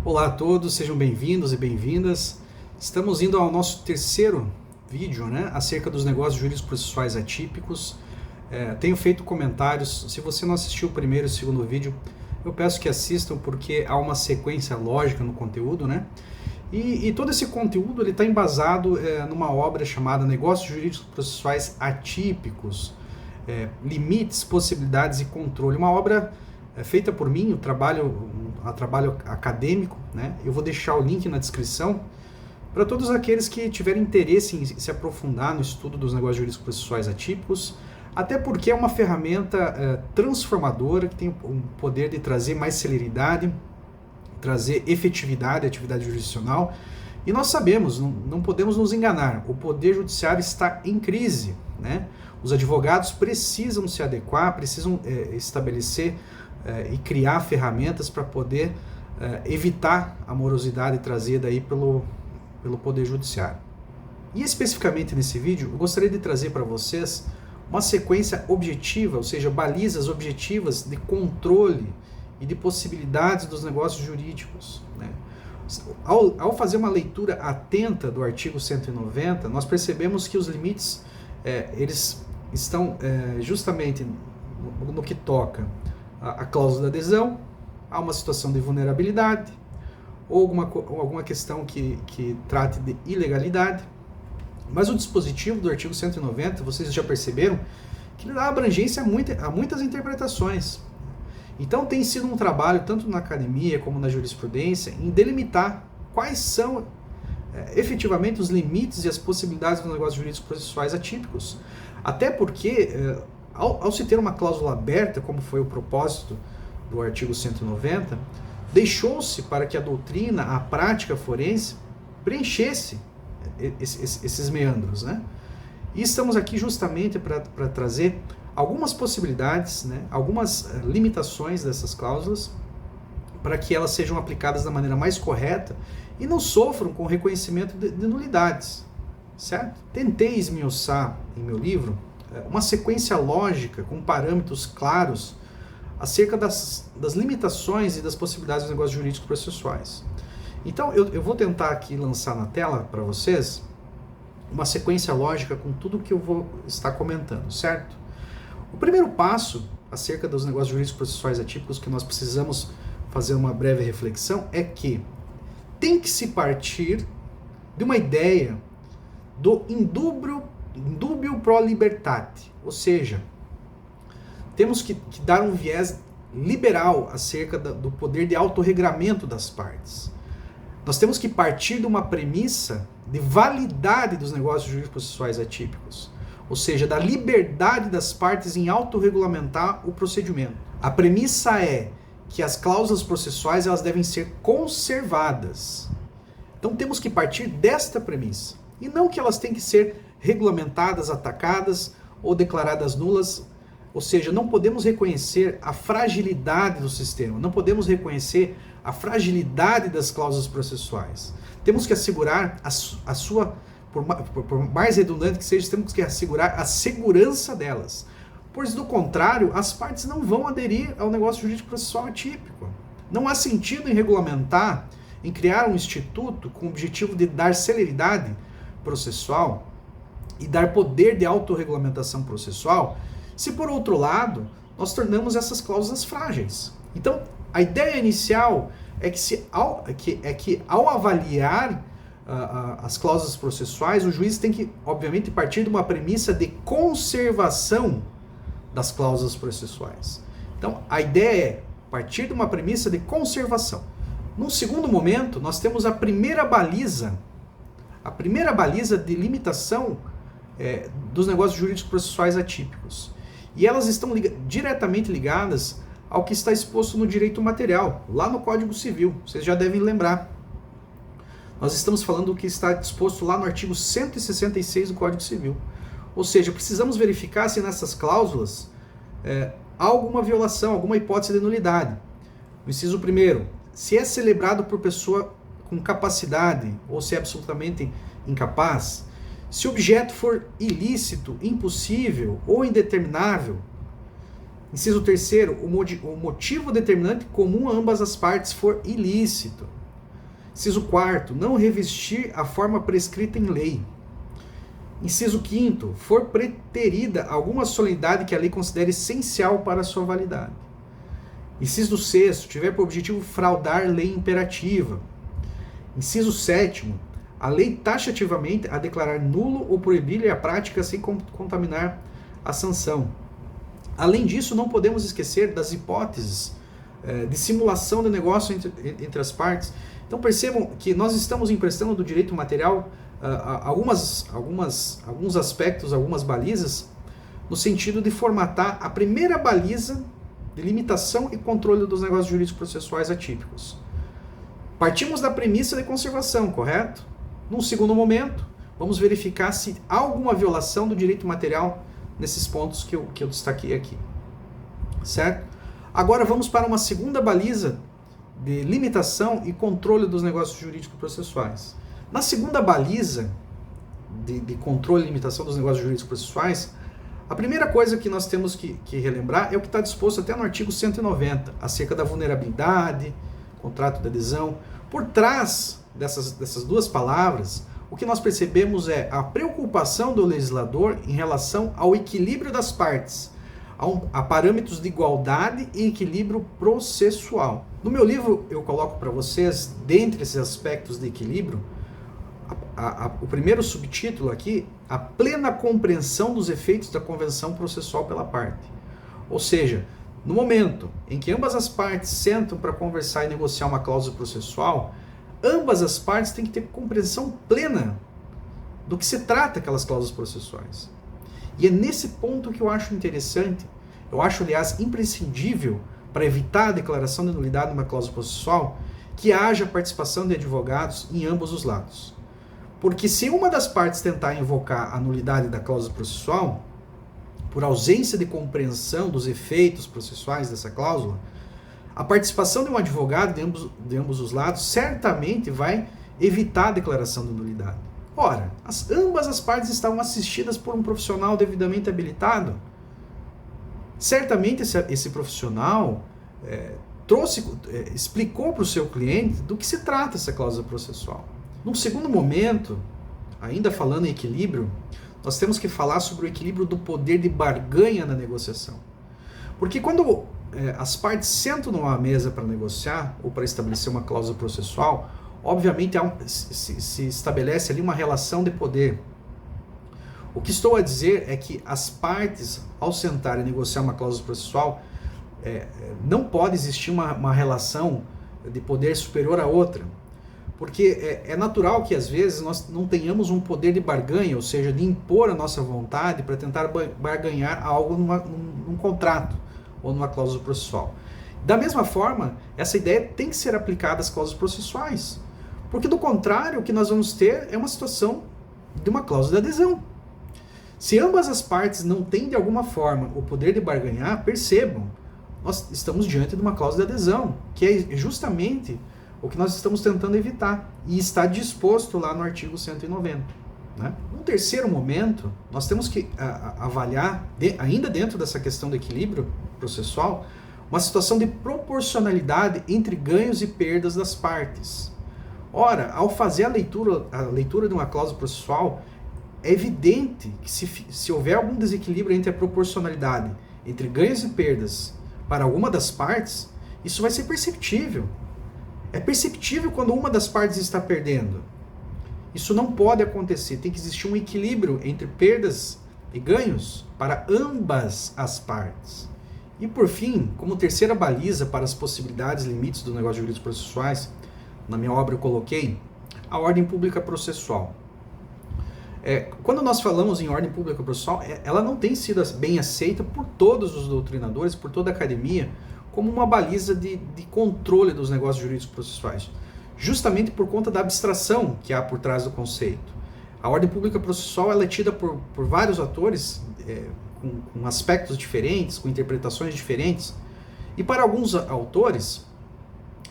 Olá a todos, sejam bem-vindos e bem-vindas. Estamos indo ao nosso terceiro vídeo, acerca dos negócios jurídicos processuais atípicos. Tenho feito comentários. Se você não assistiu o primeiro e o segundo vídeo, eu peço que assistam, porque há uma sequência lógica no conteúdo, E todo esse conteúdo está embasado numa obra chamada Negócios Jurídicos Processuais Atípicos, Limites, Possibilidades e Controle. Uma obra feita por mim, um trabalho acadêmico, Eu vou deixar o link na descrição para todos aqueles que tiverem interesse em se aprofundar no estudo dos negócios jurídicos processuais atípicos, até porque é uma ferramenta transformadora que tem o poder de trazer mais celeridade, trazer efetividade à atividade jurisdicional. E nós sabemos, não podemos nos enganar, o Poder Judiciário está em crise, Os advogados precisam se adequar, precisam estabelecer e criar ferramentas para poder evitar a morosidade trazida aí pelo Poder Judiciário. E especificamente nesse vídeo, eu gostaria de trazer para vocês uma sequência objetiva, ou seja, balizas objetivas de controle e de possibilidades dos negócios jurídicos. Ao fazer uma leitura atenta do artigo 190, nós percebemos que os limites eles estão justamente no que toca a cláusula de adesão, a uma situação de vulnerabilidade, ou alguma questão que trate de ilegalidade. Mas o dispositivo do artigo 190, vocês já perceberam, que ele dá abrangência a muitas interpretações. Então tem sido um trabalho, tanto na academia como na jurisprudência, em delimitar quais são efetivamente os limites e as possibilidades dos negócios jurídicos processuais atípicos. Até porque, ao se ter uma cláusula aberta, como foi o propósito do artigo 190, deixou-se para que a doutrina, a prática forense, preenchesse esses meandros. E estamos aqui justamente para trazer algumas possibilidades, algumas limitações dessas cláusulas, para que elas sejam aplicadas da maneira mais correta e não sofram com o reconhecimento de nulidades, certo? Tentei esmiuçar em meu livro uma sequência lógica com parâmetros claros acerca das limitações e das possibilidades dos negócios jurídicos processuais. Então eu vou tentar aqui lançar na tela para vocês uma sequência lógica com tudo que eu vou estar comentando, certo? O primeiro passo acerca dos negócios jurídicos processuais atípicos que nós precisamos fazer uma breve reflexão é que tem que se partir de uma ideia do indubio pro libertate, ou seja, temos que dar um viés liberal acerca do poder de autorregramento das partes. Nós temos que partir de uma premissa de validade dos negócios jurídicos processuais atípicos, ou seja, da liberdade das partes em autorregulamentar o procedimento. A premissa é que as cláusulas processuais elas devem ser conservadas. Então temos que partir desta premissa, e não que elas têm que ser regulamentadas, atacadas ou declaradas nulas. Ou seja, não podemos reconhecer a fragilidade do sistema, não podemos reconhecer a fragilidade das cláusulas processuais. Temos que assegurar a sua, por mais redundante que seja, temos que assegurar a segurança delas. Pois, do contrário, as partes não vão aderir ao negócio jurídico processual atípico. Não há sentido em regulamentar, em criar um instituto com o objetivo de dar celeridade processual e dar poder de autorregulamentação processual, se por outro lado, nós tornamos essas cláusulas frágeis. Então, a ideia inicial é que ao avaliar as cláusulas processuais, o juiz tem que, obviamente, partir de uma premissa de conservação das cláusulas processuais. Então, a ideia é partir de uma premissa de conservação. Num segundo momento, nós temos a primeira baliza de limitação dos negócios jurídicos processuais atípicos. E elas estão diretamente ligadas ao que está exposto no direito material, lá no Código Civil. Vocês já devem lembrar. Nós estamos falando do que está disposto lá no artigo 166 do Código Civil. Ou seja, precisamos verificar se nessas cláusulas há alguma violação, alguma hipótese de nulidade. No inciso 1º, se é celebrado por pessoa com capacidade ou se é absolutamente incapaz, se o objeto for ilícito, impossível ou indeterminável. Inciso 3º, o motivo determinante comum a ambas as partes for ilícito. Inciso 4º, não revestir a forma prescrita em lei. Inciso 5º, for preterida alguma solenidade que a lei considere essencial para a sua validade. Inciso 6º, tiver por objetivo fraudar lei imperativa. Inciso 7º, a lei taxativamente a declarar nulo ou proibir-lhe a prática sem contaminar a sanção. Além disso, não podemos esquecer das hipóteses de simulação de negócio entre as partes. Então percebam que nós estamos emprestando do direito material alguns aspectos, algumas balizas, no sentido de formatar a primeira baliza de limitação e controle dos negócios jurídicos processuais atípicos. Partimos da premissa de conservação, correto? Num segundo momento, vamos verificar se há alguma violação do direito material nesses pontos que eu destaquei aqui. Certo? Agora vamos para uma segunda baliza de limitação e controle dos negócios jurídicos processuais. Na segunda baliza de controle e limitação dos negócios jurídicos processuais, a primeira coisa que nós temos que relembrar é o que está disposto até no artigo 190, acerca da vulnerabilidade, contrato de adesão. Por trás dessas duas palavras, o que nós percebemos é a preocupação do legislador em relação ao equilíbrio das partes, a parâmetros de igualdade e equilíbrio processual. No meu livro, eu coloco para vocês, dentre esses aspectos de equilíbrio, o primeiro subtítulo aqui, a plena compreensão dos efeitos da convenção processual pela parte. Ou seja, no momento em que ambas as partes sentam para conversar e negociar uma cláusula processual, ambas as partes têm que ter compreensão plena do que se trata aquelas cláusulas processuais. E é nesse ponto que eu acho interessante, eu acho, aliás, imprescindível para evitar a declaração de nulidade de uma cláusula processual, que haja participação de advogados em ambos os lados. Porque se uma das partes tentar invocar a nulidade da cláusula processual, por ausência de compreensão dos efeitos processuais dessa cláusula, a participação de um advogado de ambos os lados certamente vai evitar a declaração de nulidade. Ora, ambas as partes estavam assistidas por um profissional devidamente habilitado. Certamente esse profissional explicou para o seu cliente do que se trata essa cláusula processual. Num segundo momento, ainda falando em equilíbrio, nós temos que falar sobre o equilíbrio do poder de barganha na negociação. Porque quando as partes sentam numa mesa para negociar ou para estabelecer uma cláusula processual, obviamente se estabelece ali uma relação de poder. O que estou a dizer é que as partes, ao sentarem e negociar uma cláusula processual, não pode existir uma relação de poder superior à outra. Porque é natural que às vezes nós não tenhamos um poder de barganha, ou seja, de impor a nossa vontade para tentar barganhar algo num contrato ou numa cláusula processual. Da mesma forma, essa ideia tem que ser aplicada às cláusulas processuais. Porque do contrário, o que nós vamos ter é uma situação de uma cláusula de adesão. Se ambas as partes não têm de alguma forma o poder de barganhar, percebam, nós estamos diante de uma cláusula de adesão, que é justamente o que nós estamos tentando evitar, e está disposto lá no artigo 190. Né? Num terceiro momento, nós temos que avaliar, ainda dentro dessa questão do equilíbrio processual, uma situação de proporcionalidade entre ganhos e perdas das partes. Ora, ao fazer a leitura de uma cláusula processual, é evidente que se houver algum desequilíbrio entre a proporcionalidade entre ganhos e perdas para alguma das partes, isso vai ser perceptível. É perceptível quando uma das partes está perdendo. Isso não pode acontecer. Tem que existir um equilíbrio entre perdas e ganhos para ambas as partes. E por fim, como terceira baliza para as possibilidades e limites dos negócios jurídicos processuais, na minha obra eu coloquei a ordem pública processual. Quando nós falamos em ordem pública processual, ela não tem sido bem aceita por todos os doutrinadores, por toda a academia, como uma baliza de controle dos negócios jurídicos processuais, justamente por conta da abstração que há por trás do conceito. A ordem pública processual ela é tida por vários atores com aspectos diferentes, com interpretações diferentes, e para alguns autores,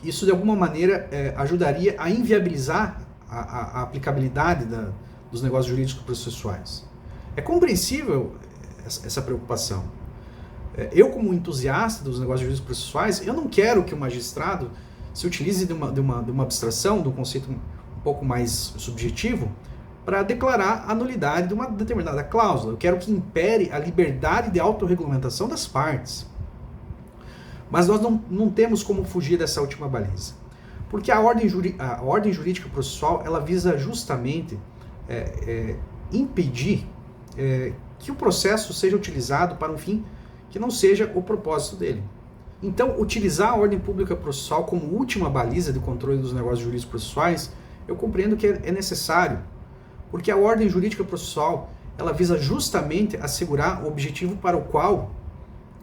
isso de alguma maneira ajudaria a inviabilizar a aplicabilidade dos negócios jurídicos processuais. É compreensível essa preocupação. Eu, como entusiasta dos negócios jurídicos processuais, eu não quero que o magistrado se utilize de uma abstração, de um conceito um pouco mais subjetivo, para declarar a nulidade de uma determinada cláusula. Eu quero que impere a liberdade de autorregulamentação das partes. Mas nós não temos como fugir dessa última baliza. Porque a ordem jurídica processual, ela visa justamente impedir que o processo seja utilizado para um fim que não seja o propósito dele. Então, utilizar a ordem pública processual como última baliza de controle dos negócios jurídicos processuais, eu compreendo que é necessário, porque a ordem jurídica processual, ela visa justamente assegurar o objetivo para o qual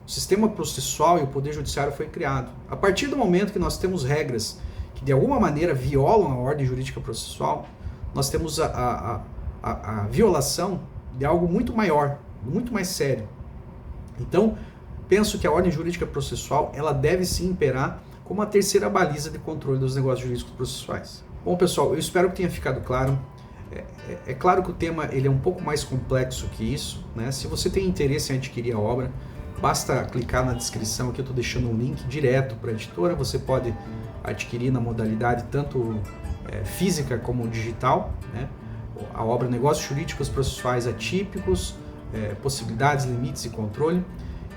o sistema processual e o poder judiciário foi criado. A partir do momento que nós temos regras que de alguma maneira violam a ordem jurídica processual, nós temos a violação de algo muito maior, muito mais sério. Então, penso que a ordem jurídica processual, ela deve se imperar como a terceira baliza de controle dos negócios jurídicos processuais. Bom, pessoal, eu espero que tenha ficado claro. É claro que o tema ele é um pouco mais complexo que isso, né? Se você tem interesse em adquirir a obra, basta clicar na descrição aqui, eu estou deixando um link direto para a editora. Você pode adquirir na modalidade tanto física como digital, né? A obra Negócios Jurídicos Processuais Atípicos, Possibilidades, Limites e Controle,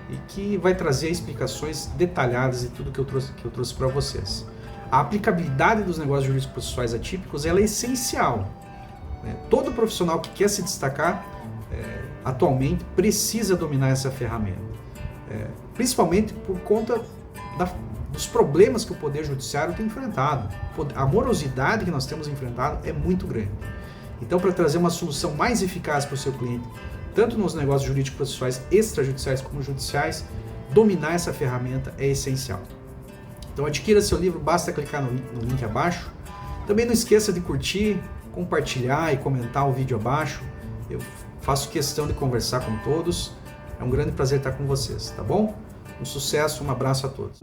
e que vai trazer explicações detalhadas de tudo que eu trouxe para vocês. A aplicabilidade dos negócios jurídicos processuais atípicos ela é essencial. Todo profissional que quer se destacar atualmente precisa dominar essa ferramenta, principalmente por conta dos problemas que o Poder Judiciário tem enfrentado. A morosidade que nós temos enfrentado é muito grande. Então, para trazer uma solução mais eficaz para o seu cliente, tanto nos negócios jurídicos processuais extrajudiciais como judiciais, dominar essa ferramenta é essencial. Então adquira seu livro, basta clicar no link abaixo. Também não esqueça de curtir, compartilhar e comentar o vídeo abaixo. Eu faço questão de conversar com todos. É um grande prazer estar com vocês, tá bom? Um sucesso, um abraço a todos.